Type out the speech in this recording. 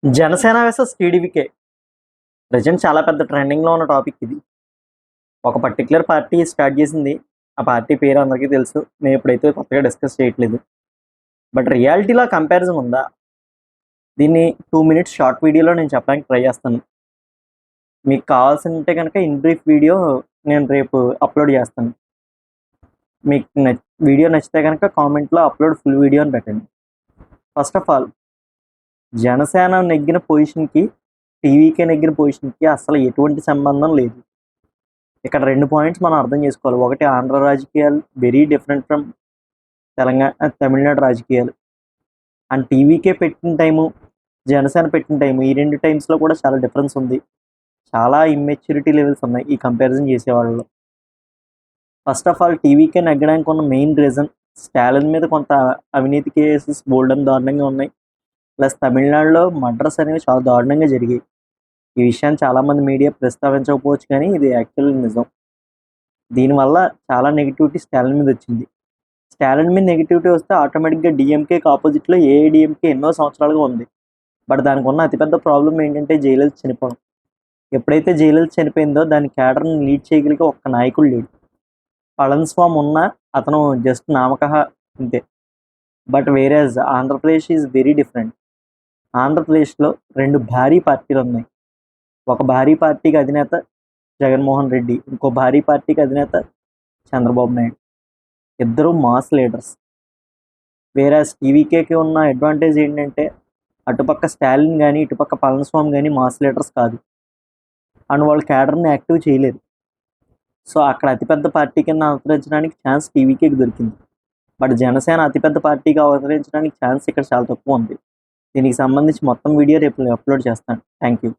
Janasena versus టీడీపీకే present చాలా పెద్ద ట్రెండింగ్లో ఉన్న టాపిక్ ఇది. ఒక పర్టికులర్ పార్టీ స్టార్ట్ చేసింది. ఆ పార్టీ పేరు అందరికీ తెలుసు. నేను ఇప్పుడైతే కొత్తగా డిస్కస్ చేయట్లేదు. బట్ రియాలిటీలో కంపారిజన్ ఉందా? దీన్ని 2 మినిట్స్ షార్ట్ వీడియోలో నేను చెప్పడానికి ట్రై చేస్తాను. మీకు కావాల్సింటే కనుక ఇన్ బ్రీఫ్ వీడియో నేను రేపు అప్లోడ్ చేస్తాను. మీకు వీడియో నచ్చితే కనుక కామెంట్లో అప్లోడ్ ఫుల్ వీడియో అని పెట్టండి. ఫస్ట్ ఆఫ్ ఆల్ జనసేన నెగ్గిన పొజిషన్కి టీవీకే నెగ్గిన పొజిషన్కి అసలు ఎటువంటి సంబంధం లేదు. ఇక్కడ 2 పాయింట్స్ మనం అర్థం చేసుకోవాలి. ఒకటి, ఆంధ్ర రాజకీయాలు వెరీ డిఫరెంట్ ఫ్రమ్ తమిళనాడు రాజకీయాలు. అండ్ టీవీకే పెట్టిన టైము, జనసేన పెట్టిన టైము, ఈ 2 టైమ్స్లో కూడా చాలా డిఫరెన్స్ ఉంది. చాలా ఇమ్మెచ్యూరిటీ లెవెల్స్ ఉన్నాయి ఈ కంపారిజన్ చేసేవాళ్ళలో. ఫస్ట్ ఆఫ్ ఆల్ టీవీకే నెగ్గడానికి ఉన్న మెయిన్ రీజన్ స్టాలిన్ మీద కొంత అవినీతి కేసెస్ బోల్డెన్ దారుణంగా ఉన్నాయి. ప్లస్ తమిళనాడులో మర్డర్స్ అనేవి చాలా దారుణంగా జరిగాయి. ఈ విషయాన్ని చాలామంది మీడియా ప్రస్తావించకపోవచ్చు, కానీ ఇది యాక్చువల్ నిజం. దీనివల్ల చాలా నెగిటివిటీ స్టాలిన్ మీద వచ్చింది. స్టాలిన్ మీద నెగిటివిటీ వస్తే ఆటోమేటిక్గా డిఎంకేకి ఆపోజిట్లో ఏఐడిఎంకే ఎన్నో సంవత్సరాలుగా ఉంది. బట్ దానికి ఉన్న అతిపెద్ద ప్రాబ్లం ఏంటంటే జయలలిత చనిపోవడం. ఎప్పుడైతే జయలలిత చనిపోయిందో దాని క్యాడర్ని లీడ్ చేయగలిగే ఒక్క నాయకుడు లేడు. పళనిస్వామి ఉన్నా అతను జస్ట్ నామకహ అంతే. But వేరేజ్ Andhra Pradesh is very different. ఆంధ్రప్రదేశ్లో 2 భారీ పార్టీలు ఉన్నాయి. ఒక భారీ పార్టీకి అధినేత జగన్మోహన్ రెడ్డి, ఇంకో భారీ పార్టీకి అధినేత చంద్రబాబు నాయుడు. ఇద్దరు మాస్ లీడర్స్. వేరేజ్ టీవీకేకి ఉన్న అడ్వాంటేజ్ ఏంటంటే అటుపక్క స్టాలిన్ కానీ ఇటుపక్క పళనిస్వామి కానీ మాస్ లీడర్స్ కాదు. అండ్ వాళ్ళు క్యాడర్ని యాక్టివ్ చేయలేదు. సో అక్కడ అతిపెద్ద పార్టీ కింద అవతరించడానికి ఛాన్స్ టీవీకేకి దొరికింది. బట్ జనసేన అతిపెద్ద పార్టీగా అవతరించడానికి ఛాన్స్ ఇక్కడ చాలా తక్కువ ఉంది. దీనికి సంబంధించి మొత్తం వీడియో రేపు అప్లోడ్ చేస్తాను. Thank you.